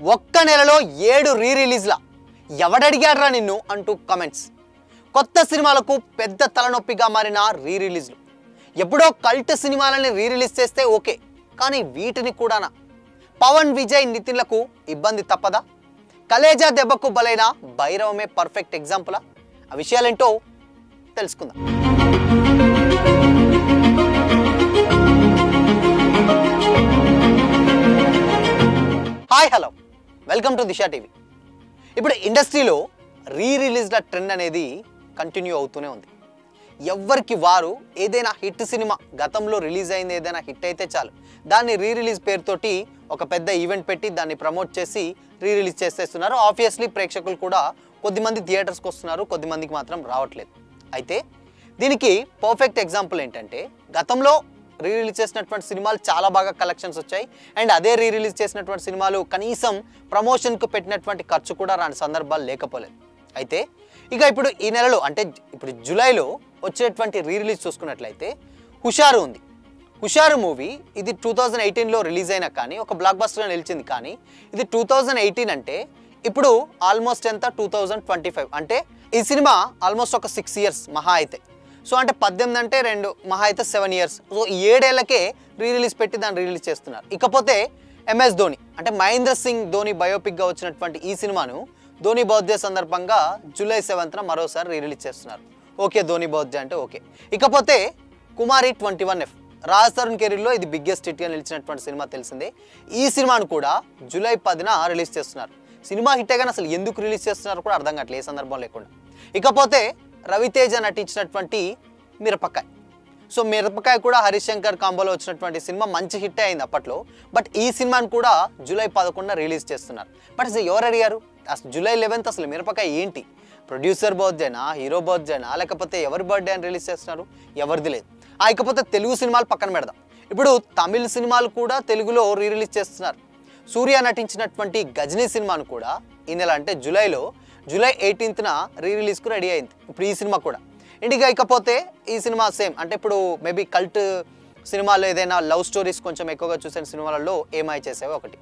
ఒక్క నెలలో 7 రీ రిలీజ్ల ఎవడడిగాడ్రా నిన్ను అంటూ కమెంట్స్. కొత్త సినిమాలకు పెద్ద తలనొప్పిగా మారిన రీ రిలీజ్లు. ఎప్పుడో కల్ట్ సినిమాలని రీ రిలీజ్ చేస్తే ఓకే, కానీ వీటిని కూడానా? పవన్, విజయ్, నితిన్లకు ఇబ్బంది తప్పదా? కలేజా దెబ్బకు బలైన భైరవమే పర్ఫెక్ట్ ఎగ్జాంపులా? ఆ విషయాలేంటో తెలుసుకుందాం. Hi, hello, welcome to Disha TV. ఇప్పుడు ఇండస్ట్రీలో రీ రిలీజ్ల ట్రెండ్ అనేది కంటిన్యూ అవుతూనే ఉంది. ఎవరికి వారు ఏదైనా హిట్ సినిమా గతంలో రిలీజ్ అయింది ఏదైనా హిట్ అయితే చాలు, దాన్ని రీ రిలీజ్ పేరుతోటి ఒక పెద్ద ఈవెంట్ పెట్టి దాన్ని ప్రమోట్ చేసి రీ రిలీజ్ చేసేస్తున్నారు. ఆబ్వియస్లీ ప్రేక్షకులు కూడా కొద్దిమంది థియేటర్స్కి వస్తున్నారు, కొద్దిమందికి మాత్రం రావట్లేదు. అయితే దీనికి పర్ఫెక్ట్ ఎగ్జాంపుల్ ఏంటంటే, గతంలో రీ రిలీజ్ చేసినటువంటి సినిమాలు చాలా బాగా కలెక్షన్స్ వచ్చాయి. అండ్ అదే రీ రిలీజ్ చేసినటువంటి సినిమాలు కనీసం ప్రమోషన్కు పెట్టినటువంటి ఖర్చు కూడా రాని సందర్భాలు లేకపోలేదు. అయితే ఇక ఇప్పుడు ఈ నెలలో అంటే ఇప్పుడు జూలైలో వచ్చేటువంటి రీ రిలీజ్ చూసుకున్నట్లయితే హుషారు ఉంది. హుషారు మూవీ ఇది 2018లో రిలీజ్ అయినా కానీ ఒక బ్లాక్ బస్టర్గా నిలిచింది. కానీ ఇది 2018 అంటే ఇప్పుడు ఆల్మోస్ట్ ఎంత 2025 అంటే ఈ సినిమా ఆల్మోస్ట్ ఒక 6 ఇయర్స్ మహా అయితే. సో అంటే 18 అంటే 2 మహా అయితే 7 ఇయర్స్. సో ఈ 7 ఏళ్లకే రీ రిలీజ్ పెట్టి దాన్ని రీ రిలీజ్ చేస్తున్నారు. ఇకపోతే MS ధోని అంటే మహేంద్ర సింగ్ ధోని బయోపిక్గా వచ్చినటువంటి ఈ సినిమాను ధోని బర్త్డే సందర్భంగా జూలై 7న మరోసారి రీ రిలీజ్ చేస్తున్నారు. ఓకే, ధోని బర్త్డే అంటే ఓకే. ఇకపోతే కుమారి 21F రాజ్ తరుణ్ కెరీర్లో ఇది బిగ్గెస్ట్ హిట్గా నిలిచినటువంటి సినిమా తెలిసిందే. ఈ సినిమాను కూడా జూలై 10న రిలీజ్ చేస్తున్నారు. సినిమా హిట్ కానీ అసలు ఎందుకు రిలీజ్ చేస్తున్నారు కూడా అర్థం కావట్లేదు ఏ సందర్భం లేకుండా. ఇకపోతే రవితేజ నటించినటువంటి మిరపకాయ్. సో మిరపకాయ్ కూడా హరీష్ శంకర్ కాంబోలో వచ్చినటువంటి సినిమా మంచి హిట్ అయింది అప్పట్లో. బట్ ఈ సినిమాను కూడా జూలై 11న రిలీజ్ చేస్తున్నారు. బట్ అసలు ఎవరు అడిగారు? అసలు జూలై 11th అసలు మిరపకాయ్ ఏంటి? ప్రొడ్యూసర్ బర్త్డేనా, హీరో బర్త్డేనా, లేకపోతే ఎవరి బర్త్డే అని రిలీజ్ చేస్తున్నారు? ఎవరిది లేదు. ఇకపోతే తెలుగు సినిమాలు పక్కన పెడదాం. ఇప్పుడు తమిళ సినిమాలు కూడా తెలుగులో రీ రిలీజ్ చేస్తున్నారు. సూర్య నటించినటువంటి గజనీ సినిమాను కూడా ఈ నెల అంటే జూలైలో జూలై 18న రీ రిలీజ్కు రెడీ అయింది. ఇప్పుడు ఈ సినిమా కూడా ఇండిగా. ఇకపోతే ఈ సినిమా సేమ్ అంటే ఇప్పుడు మేబీ కల్ట్ సినిమాలో ఏదైనా లవ్ స్టోరీస్ కొంచెం ఎక్కువగా చూసిన సినిమాలలో ఏమై చేసేవే ఒకటి.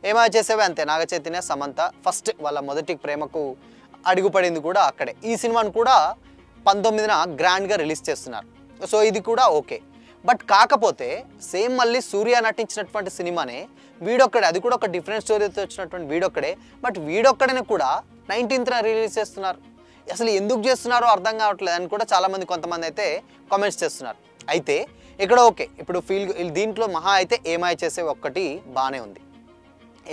ఏమై చేసేవే అంతే. నాగ చైతన్య, సమంత ఫస్ట్ వాళ్ళ మొదటి ప్రేమకు అడుగుపడింది కూడా అక్కడే. ఈ సినిమాను కూడా 19న గ్రాండ్గా రిలీజ్ చేస్తున్నారు. సో ఇది కూడా ఓకే. బట్ కాకపోతే సేమ్ మళ్ళీ సూర్య నటించినటువంటి సినిమానే వీడొక్కడే, అది కూడా ఒక డిఫరెంట్ స్టోరీతో వచ్చినటువంటి వీడొక్కడే. బట్ వీడొక్కడనే కూడా 19న రిలీజ్ చేస్తున్నారు. అసలు ఎందుకు చేస్తున్నారో అర్థం కావట్లేదు అని కూడా చాలామంది కొంతమంది అయితే కామెంట్స్ చేస్తున్నారు. అయితే ఇక్కడ ఓకే, ఇప్పుడు దీంట్లో మహా అయితే ఏమై చేసేవి ఒక్కటి బాగానే ఉంది.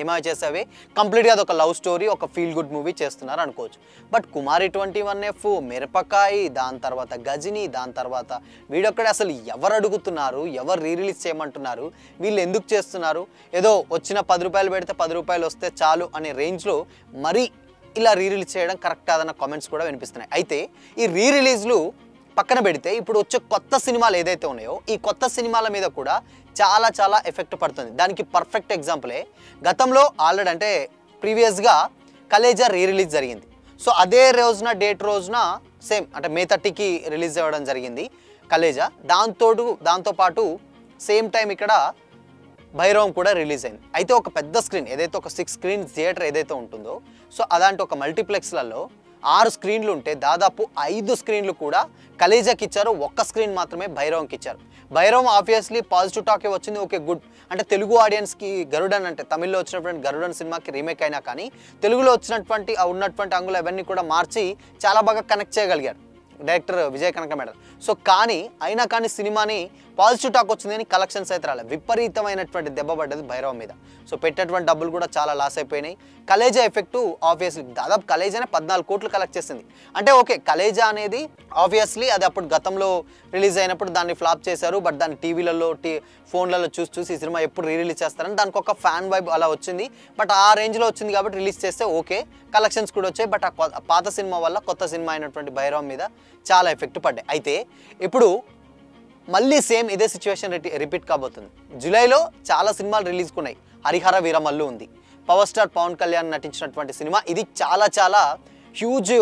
ఏమై చేసేవి కంప్లీట్గా అది ఒక లవ్ స్టోరీ, ఒక ఫీల్ గుడ్ మూవీ చేస్తున్నారు అనుకోవచ్చు. బట్ కుమారి 21F, మిరపకాయి, దాని తర్వాత గజనీ, దాని తర్వాత వీడొక్కడే అసలు ఎవరు అడుగుతున్నారు? ఎవరు రీ రిలీజ్ చేయమంటున్నారు? వీళ్ళు ఎందుకు చేస్తున్నారు? ఏదో వచ్చిన 10 రూపాయలు పెడితే 10 రూపాయలు వస్తే చాలు అనే రేంజ్లో మరీ ఇలా రీ రిలీజ్ చేయడం కరెక్ట్ కాదన్న కామెంట్స్ కూడా వినిపిస్తున్నాయి. అయితే ఈ రీ రిలీజ్లు పక్కన పెడితే ఇప్పుడు వచ్చే కొత్త సినిమాలు ఏదైతే ఉన్నాయో ఈ కొత్త సినిమాల మీద కూడా చాలా చాలా ఎఫెక్ట్ పడుతుంది. దానికి పర్ఫెక్ట్ ఎగ్జాంపులే గతంలో ఆల్రెడీ అంటే ప్రీవియస్గా కలేజా రీ రిలీజ్ జరిగింది. సో అదే రోజున డేట్ రోజున సేమ్ అంటే May 30కి రిలీజ్ అవ్వడం జరిగింది కలేజా. దాంతోపాటు సేమ్ టైం ఇక్కడ భైరవం కూడా రిలీజ్ అయింది. అయితే ఒక పెద్ద స్క్రీన్ ఏదైతే ఒక 6 స్క్రీన్ థియేటర్ ఏదైతే ఉంటుందో సో అలాంటి ఒక మల్టీప్లెక్స్లలో 6 స్క్రీన్లు ఉంటే దాదాపు 5 స్క్రీన్లు కూడా కలేజాకి ఇచ్చారు, 1 స్క్రీన్ మాత్రమే భైరవంకి ఇచ్చారు. భైరవం ఆబ్వియస్లీ పాజిటివ్ టాకే వచ్చింది, ఓకే గుడ్. అంటే తెలుగు ఆడియన్స్కి గరుడన్ అంటే తమిళ్లో వచ్చినటువంటి గరుడన్ సినిమాకి రీమేక్ అయినా కానీ తెలుగులో వచ్చినటువంటి ఉన్నటువంటి అంగులు అవన్నీ కూడా మార్చి చాలా బాగా కనెక్ట్ చేయగలిగారు డైరెక్టర్ విజయ్ కనక మేడం. సో అయినా కానీ సినిమాని పాజిటివ్ టాక్ వచ్చింది కానీ కలెక్షన్స్ అయితే రాలేదు. విపరీతమైనటువంటి దెబ్బ పడ్డది భైరవం మీద. సో పెట్టినటువంటి డబ్బులు కూడా చాలా లాస్ అయిపోయినాయి. కలేజా ఎఫెక్టు ఆబ్వియస్లీ దాదాపు కలేజానే 14 కోట్లు కలెక్ట్ చేసింది. అంటే ఓకే, కలేజా అనేది ఆబ్వియస్లీ అది అప్పుడు గతంలో రిలీజ్ అయినప్పుడు దాన్ని ఫ్లాప్ చేశారు. బట్ దాన్ని టీవీలలో ఫోన్లలో చూసి ఈ సినిమా ఎప్పుడు రీ రిలీజ్ చేస్తారని దానికి ఒక ఫ్యాన్ వైబ్ అలా వచ్చింది. బట్ ఆ రేంజ్లో వచ్చింది కాబట్టి రిలీజ్ చేస్తే ఓకే, కలెక్షన్స్ కూడా వచ్చాయి. బట్ ఆ పాత సినిమా వల్ల కొత్త సినిమా అయినటువంటి భైరవం మీద చాలా ఎఫెక్ట్ పడ్డాయి. అయితే ఇప్పుడు మళ్ళీ సేమ్ ఇదే సిచ్యువేషన్ రిపీట్ కాబోతుంది. జూలైలో చాలా సినిమాలు రిలీజ్ ఉన్నాయి. హరిహర వీరమల్లు ఉంది, పవర్ స్టార్ పవన్ కళ్యాణ్ నటించినటువంటి సినిమా. ఇది చాలా చాలా హ్యూజ్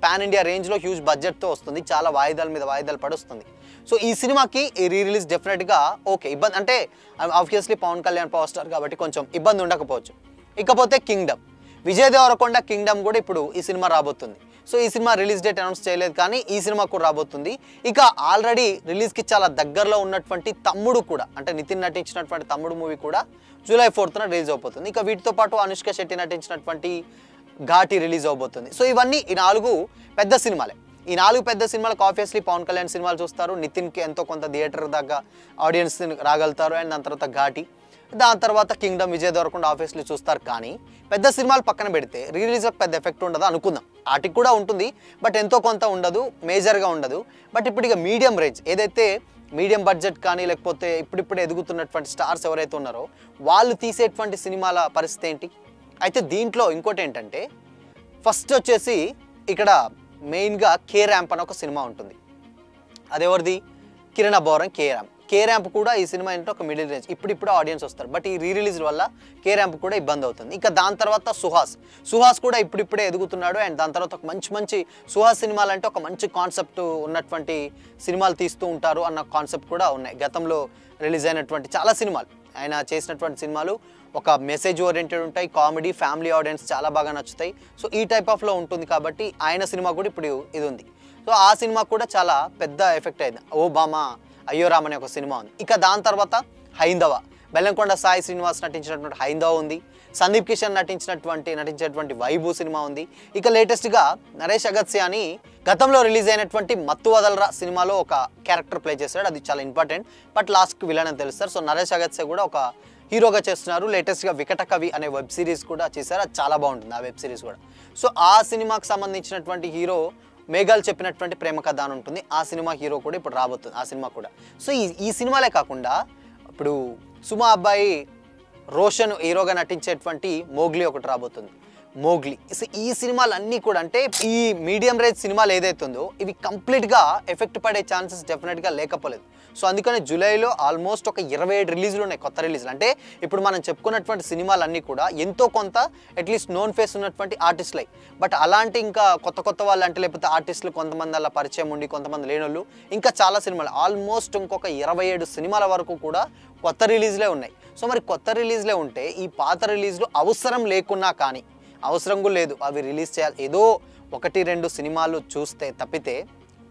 పాన్ ఇండియా రేంజ్లో హ్యూజ్ బడ్జెట్తో వస్తుంది, చాలా వాయిదాల మీద వాయిదాలు పడుస్తుంది. సో ఈ సినిమాకి రీ రిలీజ్ డెఫినెట్గా ఓకే. ఇబ్బంది అంటే obviously Pawan Kalyan power star కాబట్టి కొంచెం ఇబ్బంది ఉండకపోవచ్చు. ఇకపోతే కింగ్డమ్, విజయ్ దేవరకొండ కింగ్డమ్ కూడా ఇప్పుడు ఈ సినిమా రాబోతుంది. సో ఈ సినిమా రిలీజ్ డేట్ అనౌన్స్ చేయలేదు, కానీ ఈ సినిమా కూడా రాబోతుంది. ఇక ఆల్రెడీ రిలీజ్కి చాలా దగ్గరలో ఉన్నటువంటి తమ్ముడు కూడా, అంటే నితిన్ నటించినటువంటి తమ్ముడు మూవీ కూడా జూలై 4th రిలీజ్ అవబోతుంది. ఇక వీటితో పాటు అనుష్క శెట్టి నటించినటువంటి ఘాటి రిలీజ్ అవబోతుంది. సో ఇవన్నీ ఈ 4 పెద్ద సినిమాలే. ఈ 4 పెద్ద సినిమాలకు ఆబ్వియస్లీ పవన్ కళ్యాణ్ సినిమాలు చూస్తారు, నితిన్కి ఎంతో కొంత థియేటర్ దాకా ఆడియన్స్ రాగలుగుతారు, అండ్ దాని తర్వాత ఘాటి, దాని తర్వాత కింగ్డమ్, విజయ్ దేవరకొండ ఆబ్వియస్లీ చూస్తారు. కానీ పెద్ద సినిమాలు పక్కన పెడితే రిలీజ్కి పెద్ద ఎఫెక్ట్ ఉండదు అనుకుందాం. వాటికి కూడా ఉంటుంది, బట్ ఎంతో కొంత ఉండదు, మేజర్గా ఉండదు. బట్ ఇప్పుడు ఇక మీడియం రేంజ్, ఏదైతే మీడియం బడ్జెట్ కానీ లేకపోతే ఇప్పుడిప్పుడే ఎదుగుతున్నటువంటి స్టార్స్ ఎవరైతే ఉన్నారో వాళ్ళు తీసేటువంటి సినిమాల పరిస్థితి ఏంటి? అయితే దీంట్లో ఇంకోటి ఏంటంటే, ఫస్ట్ వచ్చేసి ఇక్కడ మెయిన్గా కే ర్యాంప్ అని ఒక సినిమా ఉంటుంది. అది ఎవరిది? కిరణ్ అబ్బవరం కే ర్యాంప్ కూడా ఈ సినిమా ఏంటో ఒక మిడిల్ రేంజ్, ఇప్పుడు ఆడియన్స్ వస్తారు. బట్ ఈ రిలీజ్ వల్ల కే ర్యాంప్ కూడా ఇబ్బంది అవుతుంది. ఇక దాని తర్వాత సుహాస్ కూడా ఇప్పుడిప్పుడే ఎదుగుతున్నాడు. అండ్ దాని తర్వాత ఒక మంచి సుహాస్ సినిమాలు అంటే ఒక మంచి కాన్సెప్ట్ ఉన్నటువంటి సినిమాలు తీస్తూ ఉంటారు అన్న కాన్సెప్ట్ కూడా ఉన్నాయి. గతంలో రిలీజ్ అయినటువంటి చాలా సినిమాలు, ఆయన చేసినటువంటి సినిమాలు ఒక మెసేజ్ ఓరియంటెడ్ ఉంటాయి, కామెడీ, ఫ్యామిలీ ఆడియన్స్ చాలా బాగా నచ్చుతాయి. సో ఈ టైప్ ఆఫ్లో ఉంటుంది కాబట్టి ఆయన సినిమా కూడా ఇప్పుడు ఇది ఉంది. సో ఆ సినిమా కూడా చాలా పెద్ద ఎఫెక్ట్ అయింది. ఓ బామా అయ్యో రామ్ అనే ఒక సినిమా ఉంది. ఇక దాని తర్వాత హైందవ, బెల్లంకొండ సాయి శ్రీనివాస్ నటించినటువంటి హైందవ ఉంది. సందీప్ కిషన్ నటించేటువంటి వైభూ సినిమా ఉంది. ఇక లేటెస్ట్గా నరేష్ అగత్య అని గతంలో రిలీజ్ అయినటువంటి మత్తు వదలరా సినిమాలో ఒక క్యారెక్టర్ ప్లే చేశాడు, అది చాలా ఇంపార్టెంట్. బట్ లాస్ట్కి విలన్ అని తెలుస్తారు. సో నరేష్ అగత్య కూడా ఒక హీరోగా చేస్తున్నారు. లేటెస్ట్గా వికట కవి అనే వెబ్ సిరీస్ కూడా చేశారు, అది చాలా బాగుంటుంది ఆ వెబ్ సిరీస్ కూడా. సో ఆ సినిమాకి సంబంధించినటువంటి హీరో మేఘాలు చెప్పినటువంటి ప్రేమ కథ అని ఉంటుంది, ఆ సినిమా హీరో కూడా ఇప్పుడు రాబోతుంది ఆ సినిమా కూడా. సో ఈ సినిమాలే కాకుండా ఇప్పుడు సుమా అబ్బాయి రోషన్ హీరోగా నటించేటువంటి మోగ్లీ ఒకటి రాబోతుంది. సో ఈ సినిమాలు అన్నీ కూడా, అంటే ఈ మీడియం రేంజ్ సినిమాలు ఏదైతే ఉందో ఇవి కంప్లీట్గా ఎఫెక్ట్ పడే ఛాన్సెస్ డెఫినెట్గా లేకపోలేదు. సో అందుకని జూలైలో ఆల్మోస్ట్ ఒక 27 రిలీజులు ఉన్నాయి, కొత్త రిలీజులు. అంటే ఇప్పుడు మనం చెప్పుకున్నటువంటి సినిమాలన్నీ కూడా ఎంతో కొంత అట్లీస్ట్ నోన్ ఫేస్ ఉన్నటువంటి ఆర్టిస్టులై. బట్ అలాంటి ఇంకా కొత్త వాళ్ళు అంటే లేకపోతే ఆర్టిస్టులు కొంతమంది అలా పరిచయం ఉండి కొంతమంది లేనోళ్ళు ఇంకా చాలా సినిమాలు, ఆల్మోస్ట్ ఇంకొక 27 సినిమాల వరకు కూడా కొత్త రిలీజ్లే ఉన్నాయి. సో మరి కొత్త రిలీజ్లే ఉంటే ఈ పాత రిలీజ్లు అవసరం లేకున్నా కానీ, అవసరం కూడా లేదు అవి రిలీజ్ చేయాలి, ఏదో 1-2 సినిమాలు చూస్తే తప్పితే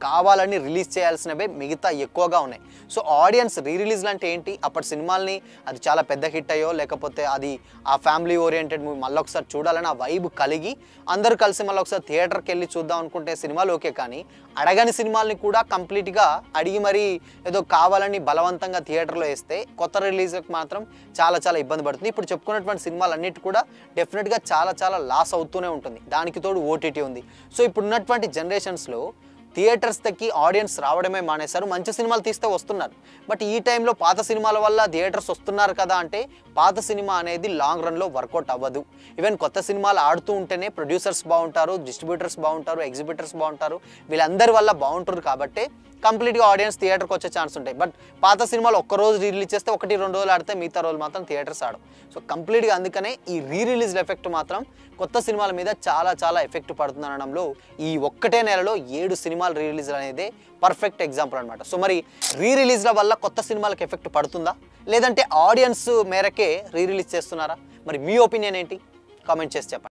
కావాలని రిలీజ్ చేయాల్సినవే మిగతా ఎక్కువగా ఉన్నాయి. సో ఆడియన్స్ రిలీజ్లు అంటే ఏంటి? అప్పటి సినిమాల్ని అది చాలా పెద్ద హిట్ అయ్యో లేకపోతే అది ఆ ఫ్యామిలీ ఓరియంటెడ్ మూవీ మళ్ళీ ఒకసారి చూడాలని ఆ వైబ్ కలిగి అందరూ కలిసి మళ్ళీ ఒకసారి థియేటర్కి వెళ్ళి చూద్దాం అనుకుంటే సినిమాలు ఓకే, కానీ అడగని సినిమాల్ని కూడా కంప్లీట్గా అడిగి మరీ ఏదో కావాలని బలవంతంగా థియేటర్లో వేస్తే కొత్త రిలీజ్కి మాత్రం చాలా ఇబ్బంది పడుతుంది. ఇప్పుడు చెప్పుకున్నటువంటి సినిమాలన్నిటి కూడా డెఫినెట్గా చాలా లాస్ అవుతూనే ఉంటుంది. దానికి తోడు ఓటీటీ ఉంది. సో ఇప్పుడున్నటువంటి జనరేషన్స్లో థియేటర్స్ తగ్గి ఆడియన్స్ రావడమే మానేశారు. మంచి సినిమాలు తీస్తే వస్తున్నారు, బట్ ఈ టైంలో పాత సినిమాల వల్ల థియేటర్స్ వస్తున్నారు కదా అంటే పాత సినిమా అనేది లాంగ్ రన్లో వర్కౌట్ అవ్వదు. ఈవెన్ కొత్త సినిమాలు ఆడుతూ ఉంటేనే ప్రొడ్యూసర్స్ బాగుంటారు, డిస్ట్రిబ్యూటర్స్ బాగుంటారు, ఎగ్జిబిటర్స్ బాగుంటారు, వీళ్ళందరి వల్ల బాగుంటారు. కాబట్టి కంప్లీట్గా ఆడియన్స్ థియేటర్కి వచ్చే ఛాన్స్ ఉంటాయి. బట్ పాత సినిమాలు ఒక్కరోజు రిలీజ్ చేస్తే 1-2 రోజులు ఆడితే మిగతా రోజులు మాత్రం థియేటర్స్ ఆడవు. సో కంప్లీట్గా అందుకనే ఈ రిలీజ్ ఎఫెక్ట్ మాత్రం కొత్త సినిమాల మీద చాలా ఎఫెక్ట్ పడుతుంది అనడంలో ఈ ఒక్కటే నెలలో 7 సినిమాలు రిలీజ్ అనేది పర్ఫెక్ట్ ఎగ్జాంపుల్ అనమాట. సో మరి రిలీజ్ల వల్ల కొత్త సినిమాలకు ఎఫెక్ట్ పడుతుందా, లేదంటే ఆడియన్స్ మేరకే రిలీజ్ చేస్తున్నారా? మరి మీ ఒపీనియన్ ఏంటి? కామెంట్ చేసి చెప్పండి.